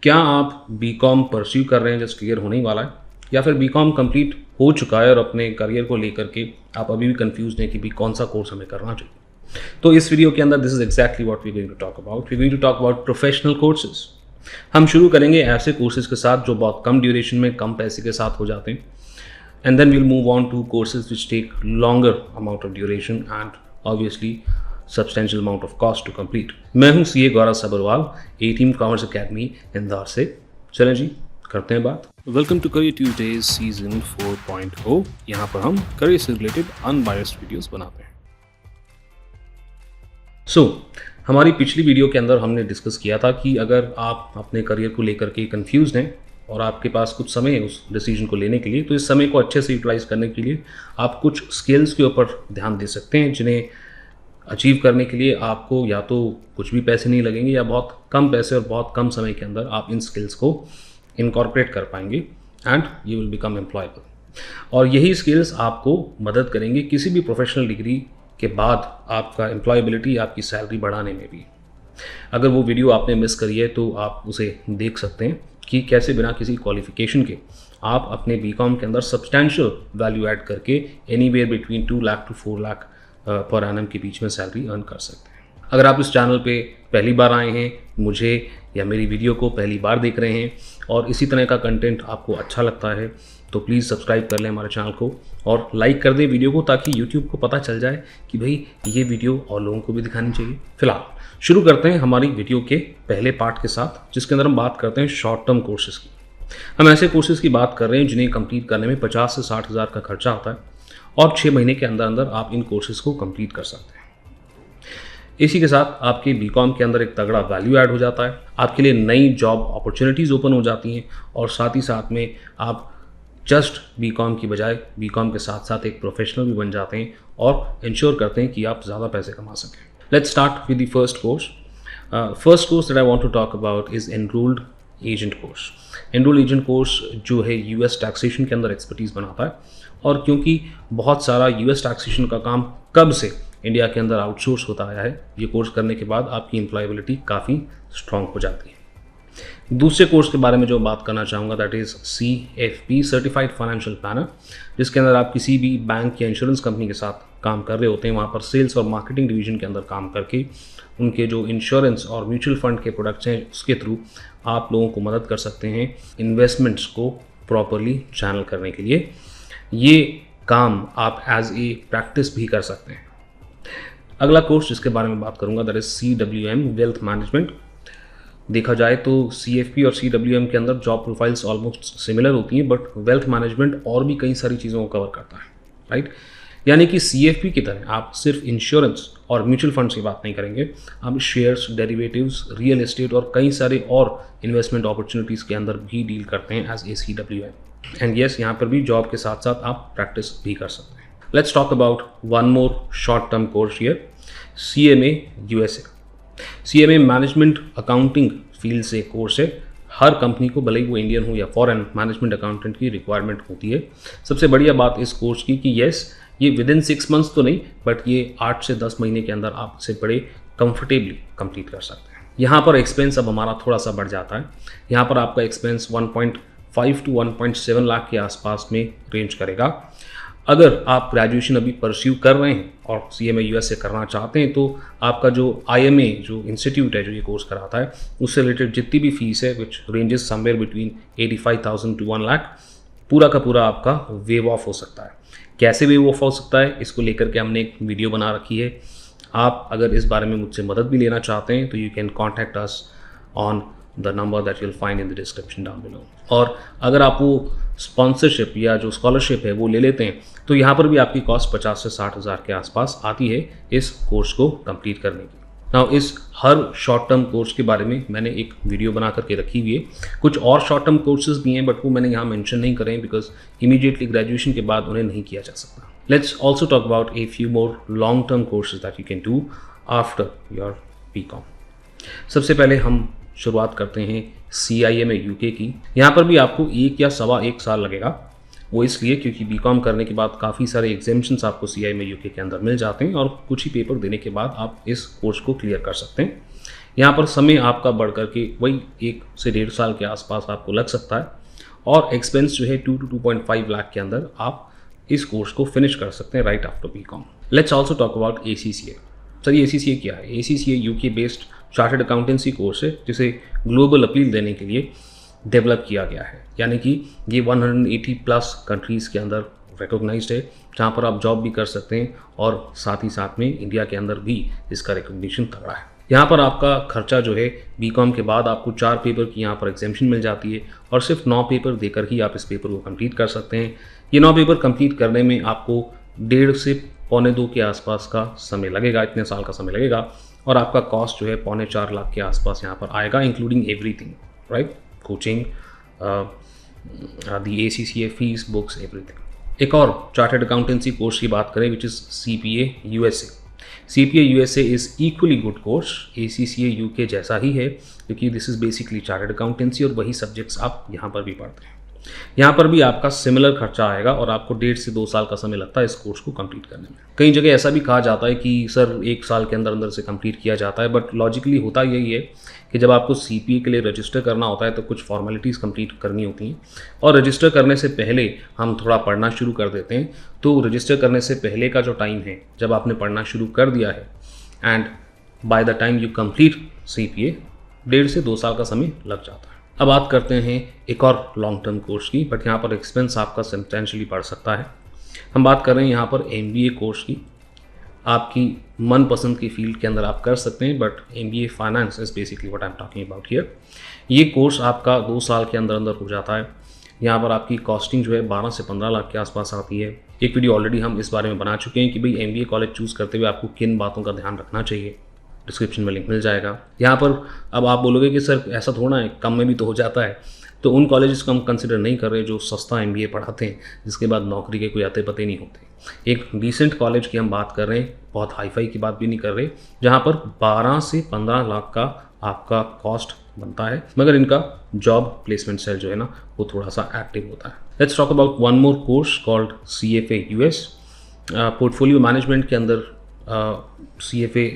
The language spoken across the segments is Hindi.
क्या आप बीकॉम परस्यू कर रहे हैं, जस्ट क्लियर होने ही वाला है, या फिर बीकॉम कंप्लीट हो चुका है और अपने करियर को लेकर के आप अभी भी कंफ्यूज हैं कि भी कौन सा कोर्स हमें करना चाहिए? तो इस वीडियो के अंदर this is exactly what we going to talk about. We going to talk about professional courses. हम शुरू करेंगे ऐसे कोर्सेज के साथ जो बहुत कम ड्यूरेशन में कम पैसे के साथ हो जाते हैं, and then we'll move on to courses which take longer amount of duration and obviously substantial amount of cost to complete। मैं हूं CA Gaurav Sabarwal, a team commerce academy Indore से। चलें जी, करते हैं बात। Welcome to career Tuesdays season 4.0। यहाँ पर हम करियर से रिलेटेड अनबायस्ड वीडियोस बनाते हैं। हमारी पिछली वीडियो के अंदर हमने डिस्कस किया था कि अगर आप अपने करियर को लेकर के कंफ्यूज हैं और आपके पास कुछ समय है उस डिसीजन को लेने के लिए, तो इस समय को अच्छे से यूटिलाइज करने के लिए आप कुछ स्किल्स के ऊपर ध्यान दे सकते हैं, जिन्हें अचीव करने के लिए आपको या तो कुछ भी पैसे नहीं लगेंगे या बहुत कम पैसे और बहुत कम समय के अंदर आप इन स्किल्स को इनकॉर्पोरेट कर पाएंगे and you will become employable. और यही स्किल्स आपको मदद करेंगे किसी भी प्रोफेशनल डिग्री के बाद आपका एम्प्लॉयबिलिटी, आपकी सैलरी बढ़ाने में भी। अगर वो वीडियो आपने मिस करी है तो आप उसे देख सकते हैं कि कैसे बिना किसी क्वालिफिकेशन के आप अपने बीकॉम के अंदर सब्सटैंशियल वैल्यू ऐड करके anywhere between 2 lakh to 4 lakh per annum के बीच में सैलरी अर्न कर सकते हैं। अगर आप इस चैनल पे पहली बार आए हैं, मुझे या मेरी वीडियो को पहली बार देख रहे हैं और इसी तरह का कंटेंट आपको अच्छा लगता है, तो प्लीज़ सब्सक्राइब कर लें हमारे चैनल को और लाइक कर दें वीडियो को, ताकि यूट्यूब को पता चल जाए कि भाई ये वीडियो और लोगों को भी दिखानी चाहिए। फिलहाल शुरू करते हैं हमारी वीडियो के पहले पार्ट के साथ, जिसके अंदर हम बात करते हैं शॉर्ट टर्म कोर्सेज़ की। हम ऐसे कोर्सेज़ की बात कर रहे हैं जिन्हें कंप्लीट करने में 50 से 60 हज़ार का खर्चा आता है और 6 महीने के अंदर अंदर आप इन कोर्सेज़ को कंप्लीट कर सकते हैं। इसी के साथ आपके बीकॉम के अंदर एक तगड़ा वैल्यू ऐड हो जाता है, आपके लिए नई जॉब अपॉर्चुनिटीज़ ओपन हो जाती हैं और साथ ही साथ में आप जस्ट बीकॉम की बजाय बीकॉम के साथ साथ एक प्रोफेशनल भी बन जाते हैं और इंश्योर करते हैं कि आप ज़्यादा पैसे कमा सकें। Let's start with the first course. First course that I want to talk about is enrolled agent course. Enrolled agent course जो है यूएस टैक्सेशन के अंदर एक्सपर्टीज़ बनाता है, और क्योंकि बहुत सारा यूएस टैक्सेशन का काम कब से इंडिया के अंदर आउटसोर्स होता आया है, ये कोर्स करने के बाद आपकी एम्प्लॉयबिलिटी काफ़ी स्ट्रॉन्ग हो जाती है। दूसरे कोर्स के बारे में जो बात करना चाहूँगा that is CFP certified financial planner, जिसके अंदर आप किसी भी बैंक या इंश्योरेंस कंपनी के साथ काम कर रहे होते हैं, वहाँ पर सेल्स और मार्केटिंग डिवीजन के अंदर काम करके उनके जो इंश्योरेंस और म्यूचुअल फंड के प्रोडक्ट्स हैं उसके थ्रू आप लोगों को मदद कर सकते हैं इन्वेस्टमेंट्स को प्रॉपरली चैनल करने के लिए। ये काम आप एज ए प्रैक्टिस भी कर सकते हैं। अगला कोर्स जिसके बारे में बात करूंगा that is CWM wealth management. देखा जाए तो CFP और CWM के अंदर जॉब प्रोफाइल्स ऑलमोस्ट सिमिलर होती हैं, बट वेल्थ मैनेजमेंट और भी कई सारी चीज़ों को कवर करता है, राइट। यानी कि CFP की तरह आप सिर्फ इंश्योरेंस और म्यूचुअल फंड्स की बात नहीं करेंगे, आप शेयर्स, डेरिवेटिव्स, रियल एस्टेट और कई सारे और इन्वेस्टमेंट अपॉर्चुनिटीज़ के अंदर भी डील करते हैं as a CWM। And yes, यहाँ पर भी जॉब के साथ साथ आप प्रैक्टिस भी कर सकते हैं। Let's talk about one more short term course here, CMA USA। CMA management accounting field से कोर्स है। हर कंपनी को, भले ही वो इंडियन हो या फॉरेन, मैनेजमेंट अकाउंटेंट की रिक्वायरमेंट होती है। सबसे बढ़िया बात इस कोर्स की कि येस, ये विदिन 6 मंथ्स तो नहीं, बट ये 8 से 10 महीने के अंदर आप इसे बड़े कंफर्टेबली कंप्लीट कर सकते हैं। यहाँ पर एक्सपेंस अब हमारा थोड़ा सा बढ़ जाता है। यहाँ पर आपका एक्सपेंस 1.5 टू 1.7 लाख के आसपास में रेंज करेगा। अगर आप ग्रेजुएशन अभी परस्यू कर रहे हैं और CMA US से करना चाहते हैं, तो आपका जो IMA जो इंस्टीट्यूट है जो ये कोर्स कराता है, उससे रिलेटेड जितनी भी फीस है which ranges somewhere between 85,000 to 1 lakh, पूरा का पूरा आपका वेव ऑफ हो सकता है। कैसे वेव ऑफ हो सकता है, इसको लेकर के हमने एक वीडियो बना रखी है। आप अगर इस बारे में मुझसे मदद भी लेना चाहते हैं तो you can contact us on the number that you'll find in the description down below. और अगर आप वो स्पॉन्सरशिप या जो स्कॉलरशिप है वो ले लेते हैं, तो यहाँ पर भी आपकी कॉस्ट 50 से 60 हज़ार के आसपास आती है इस कोर्स को कंप्लीट करने की। नाउ इस हर शॉर्ट टर्म कोर्स के बारे में मैंने एक वीडियो बना करके रखी हुई है। कुछ और शॉर्ट टर्म कोर्सेज भी हैं, बट वो मैंने यहाँ मेंशन नहीं करे बिकॉज इमीडिएटली ग्रेजुएशन के बाद उन्हें नहीं किया जा सकता। Let's also talk about a few more long term courses that you can do after your BCom. सबसे पहले हम शुरुआत करते हैं CIMA UK की। यहाँ पर भी आपको 1 या सवा 1 साल लगेगा। वो इसलिए क्योंकि बीकॉम करने के बाद काफ़ी सारे एग्जामिशंस आपको CIMA UK के अंदर मिल जाते हैं और कुछ ही पेपर देने के बाद आप इस कोर्स को क्लियर कर सकते हैं। यहाँ पर समय आपका बढ़ करके वही 1 से 1.5 साल के आसपास आपको लग सकता है, और एक्सपेंस जो है 2 to 2.5 लाख के अंदर आप इस कोर्स को फिनिश कर सकते हैं right after BCom. Let's also talk about ACCA। Sir ये ACCA क्या है? ACCA UK based chartered accountancy course है जिसे ग्लोबल अपील देने के लिए डेवलप किया गया है, यानी कि ये 180 प्लस कंट्रीज़ के अंदर रिकॉग्नाइज्ड है, जहाँ पर आप जॉब भी कर सकते हैं और साथ ही साथ में इंडिया के अंदर भी इसका रिकॉग्निशन तगड़ा है। यहाँ पर आपका खर्चा जो है बीकॉम के बाद आपको 4 पेपर की यहाँ पर एग्जाम्शन मिल जाती है और सिर्फ 9 पेपर देकर ही आप इस पेपर को कंप्लीट कर सकते हैं। ये 9 पेपर कंप्लीट करने में आपको 1.5 से 1.25 के आसपास का समय लगेगा, इतने साल का समय लगेगा, और आपका कॉस्ट जो है 3.25 लाख के आसपास यहाँ पर आएगा, इंक्लूडिंग एवरीथिंग, राइट, कोचिंग, दी ACCA फीस, बुक्स, एवरीथिंग। एक और चार्टर्ड अकाउंटेंसी कोर्स की बात करें which is CPA USA। CPA USA is equally good course, ACCA UK जैसा ही है, क्योंकि this is basically chartered accountancy और वही सब्जेक्ट्स आप यहाँ पर भी पढ़ते हैं। यहाँ पर भी आपका सिमिलर खर्चा आएगा और आपको 1.5 से 2 साल का समय लगता है इस कोर्स को कंप्लीट करने में। कई जगह ऐसा भी कहा जाता है कि सर 1 साल के अंदर अंदर से कंप्लीट किया जाता है, बट लॉजिकली होता यही है कि जब आपको CPA के लिए रजिस्टर करना होता है तो कुछ फॉर्मेलिटीज़ कंप्लीट करनी होती हैं, और रजिस्टर करने से पहले हम थोड़ा पढ़ना शुरू कर देते हैं। तो रजिस्टर करने से पहले का जो टाइम है, जब आपने पढ़ना शुरू कर दिया है, and by the time you complete CPA 1.5 से 2 साल का समय लग जाता है। अब बात करते हैं एक और लॉन्ग टर्म कोर्स की, बट यहाँ पर एक्सपेंस आपका सब्सटेंशियली बढ़ सकता है। हम बात कर रहे हैं यहाँ पर MBA कोर्स की। आपकी मनपसंद की फील्ड के अंदर आप कर सकते हैं, but MBA finance is basically what I am talking about here. ये कोर्स आपका 2 साल के अंदर अंदर हो जाता है। यहाँ पर आपकी कॉस्टिंग जो है 12 से 15 लाख के आसपास आती है। एक वीडियो ऑलरेडी हम इस बारे में बना चुके हैं कि भाई MBA कॉलेज चूज़ करते हुए आपको किन बातों का ध्यान रखना चाहिए, डिस्क्रिप्शन में लिंक मिल जाएगा। यहाँ पर अब आप बोलोगे कि सर ऐसा थोड़ा है, कम में भी तो हो जाता है, तो उन कॉलेजेस को हम कंसिडर नहीं कर रहे जो सस्ता MBA पढ़ाते हैं जिसके बाद नौकरी के कोई आते पते नहीं होते। एक डिसेंट कॉलेज की हम बात कर रहे हैं, बहुत हाईफाई की बात भी नहीं कर रहे, जहाँ पर 12 से 15 लाख का आपका कॉस्ट बनता है, मगर इनका जॉब प्लेसमेंट सेल जो है ना वो थोड़ा सा एक्टिव होता है। Let's talk about one more course called CFA US। Portfolio management के अंदर CFA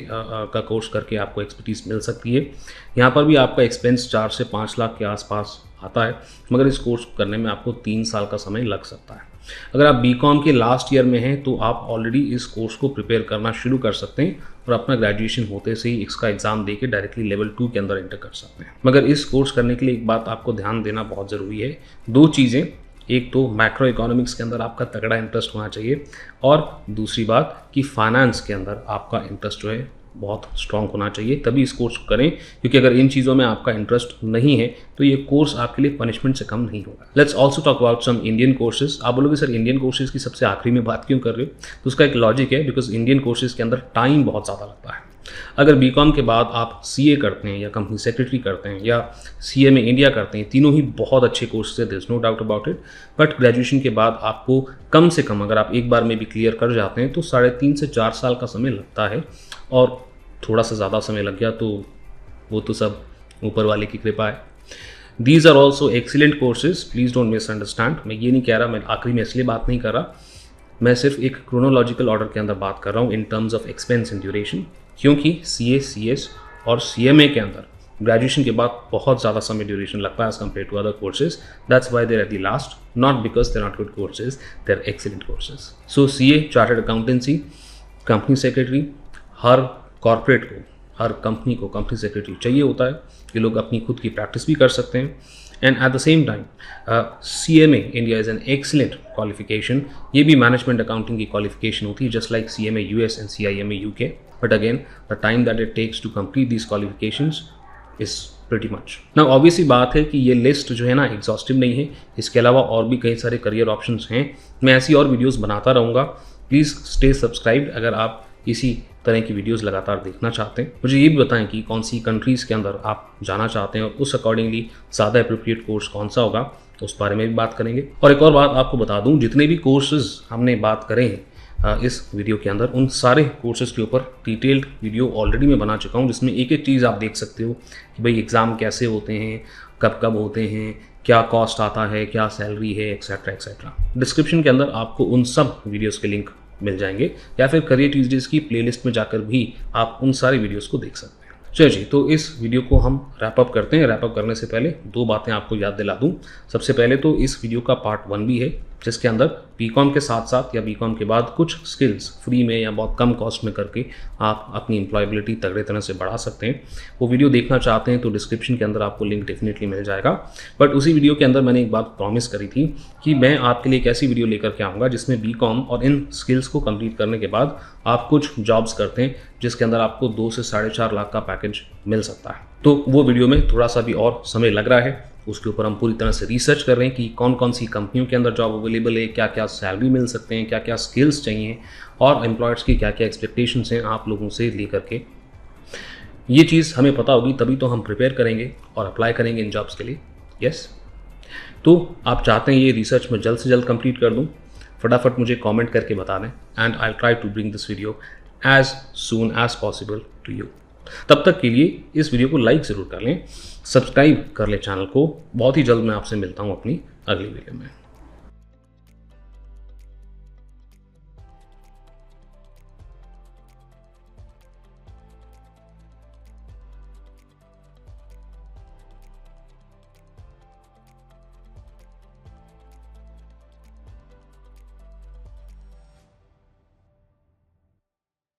का कोर्स करके आपको एक्सपर्टीज़ मिल सकती है। यहाँ पर भी आपका एक्सपेंस 4 से 5 लाख के आसपास आता है, मगर इस कोर्स को करने में आपको 3 साल का समय लग सकता है। अगर आप BCom के लास्ट ईयर में हैं तो आप ऑलरेडी इस कोर्स को प्रिपेयर करना शुरू कर सकते हैं और अपना ग्रेजुएशन होते से ही इसका एग्ज़ाम दे के डायरेक्टली लेवल 2 के अंदर एंटर कर सकते हैं। मगर इस कोर्स करने के लिए एक बात आपको ध्यान देना बहुत ज़रूरी है, 2 चीज़ें। एक तो मैक्रो इकोनॉमिक्स के अंदर आपका तगड़ा इंटरेस्ट होना चाहिए, और दूसरी बात कि फाइनेंस के अंदर आपका इंटरेस्ट जो है बहुत स्ट्रॉन्ग होना चाहिए, तभी इस कोर्स को करें। क्योंकि अगर इन चीज़ों में आपका इंटरेस्ट नहीं है तो ये कोर्स आपके लिए पनिशमेंट से कम नहीं होगा। Let's also talk about some Indian courses. आप बोलोगे सर इंडियन कोर्सेज की सबसे आखिरी में बात क्यों कर रहे हो? तो उसका एक लॉजिक है, बिकॉज इंडियन कोर्सेज के अंदर टाइम बहुत ज़्यादा लगता है। अगर BCom के बाद आप CA करते हैं या कंपनी सेक्रेटरी करते हैं या CMA इंडिया करते हैं, तीनों ही बहुत अच्छे कोर्सेज है, there is no doubt about it. But graduation के बाद आपको कम से कम, अगर आप एक बार में भी क्लियर कर जाते हैं तो 3.5 से 4 साल का समय लगता है, और थोड़ा सा ज़्यादा समय लग गया तो वो तो सब ऊपर वाले की कृपा है। These are also excellent courses, please don't misunderstand. मैं ये नहीं कह रहा, मैं आखिरी में इसलिए बात नहीं कर रहा, मैं सिर्फ एक क्रोनोलॉजिकल ऑर्डर के अंदर बात कर रहा हूँ in terms of expense and duration. क्योंकि CA, CS और CMA के अंदर ग्रेजुएशन के बाद बहुत ज़्यादा समय ड्यूरेशन लगता है as compare to other courses. That's why they're at the last, not because they're not good courses, they're excellent courses. So CA chartered accountancy, company secretary, हर कॉर्पोरेट को, हर कंपनी को कंपनी सेक्रेटरी चाहिए होता है। ये लोग अपनी खुद की प्रैक्टिस भी कर सकते हैं, and at the same time CMA India is an excellent qualification. ये भी मैनेजमेंट अकाउंटिंग की क्वालिफिकेशन होती है, just like CMA US and CIMA UK। But again the time that it takes to complete these qualifications is pretty much. ना ऑब्वियसली बात है कि ये लिस्ट जो है ना एग्जॉस्टिव नहीं है, इसके अलावा और भी कई सारे करियर ऑप्शंस हैं। मैं ऐसी और वीडियोस बनाता रहूँगा। प्लीज़ स्टे सब्सक्राइब्ड अगर आप इसी तरह की वीडियोस लगातार देखना चाहते हैं। मुझे ये भी बताएं कि कौन सी कंट्रीज़ के अंदर आप जाना चाहते हैं और उस अकॉर्डिंगली ज़्यादा अप्रोप्रिएट कोर्स कौन सा होगा, तो उस बारे में भी बात करेंगे। और एक और बात आपको बता दूं, जितने भी कोर्सेज हमने बात करें हैं इस वीडियो के अंदर, उन सारे कोर्सेज के ऊपर डिटेल्ड वीडियो ऑलरेडी मैं बना चुका हूँ, जिसमें एक एक चीज़ आप देख सकते हो कि भाई एग्ज़ाम कैसे होते हैं, कब कब होते हैं, क्या कॉस्ट आता है, क्या सैलरी है, एक्सेट्रा एक्सेट्रा। डिस्क्रिप्शन के अंदर आपको उन सब वीडियोज़ के लिंक मिल जाएंगे, या फिर करियर ट्यूजडेज की प्लेलिस्ट में जाकर भी आप उन सारे वीडियोज़ को देख सकते हैं। चलिए जी, तो इस वीडियो को हम रैप अप करते हैं। रैप अप करने से पहले दो बातें आपको याद दिला दूं। सबसे पहले तो इस वीडियो का पार्ट 1 भी है, जिसके अंदर बीकॉम के साथ साथ या बीकॉम के बाद कुछ स्किल्स फ्री में या बहुत कम कॉस्ट में करके आप अपनी एम्प्लॉयबिलिटी तगड़े तरह से बढ़ा सकते हैं। वो वीडियो देखना चाहते हैं तो डिस्क्रिप्शन के अंदर आपको लिंक डेफिनेटली मिल जाएगा। बट उसी वीडियो के अंदर मैंने एक बात प्रॉमिस करी थी कि मैं आपके लिए एक ऐसी वीडियो लेकर के आऊँगा जिसमें बीकॉम और इन स्किल्स को कंप्लीट करने के बाद आप कुछ जॉब्स करते हैं जिसके अंदर आपको 2 से 4.5 लाख का पैकेज मिल सकता है। तो वो वीडियो में थोड़ा सा भी और समय लग रहा है, उसके ऊपर हम पूरी तरह से रिसर्च कर रहे हैं कि कौन कौन सी कंपनियों के अंदर जॉब अवेलेबल है, क्या क्या सैलरी मिल सकते हैं, क्या क्या स्किल्स चाहिए और एम्प्लॉयर्स की क्या क्या एक्सपेक्टेशंस हैं आप लोगों से लेकर के। ये चीज़ हमें पता होगी तभी तो हम प्रिपेयर करेंगे और अप्लाई करेंगे इन जॉब्स के लिए। यस, तो आप चाहते हैं ये रिसर्च मैं जल्द से जल्द कंप्लीट कर दूँ, फटाफट मुझे कमेंट करके बता दें and I try to bring this video as soon as possible to you. तब तक के लिए इस वीडियो को लाइक ज़रूर कर लें, सब्सक्राइब कर लें चैनल को। बहुत ही जल्द मैं आपसे मिलता हूँ अपनी अगली वीडियो में।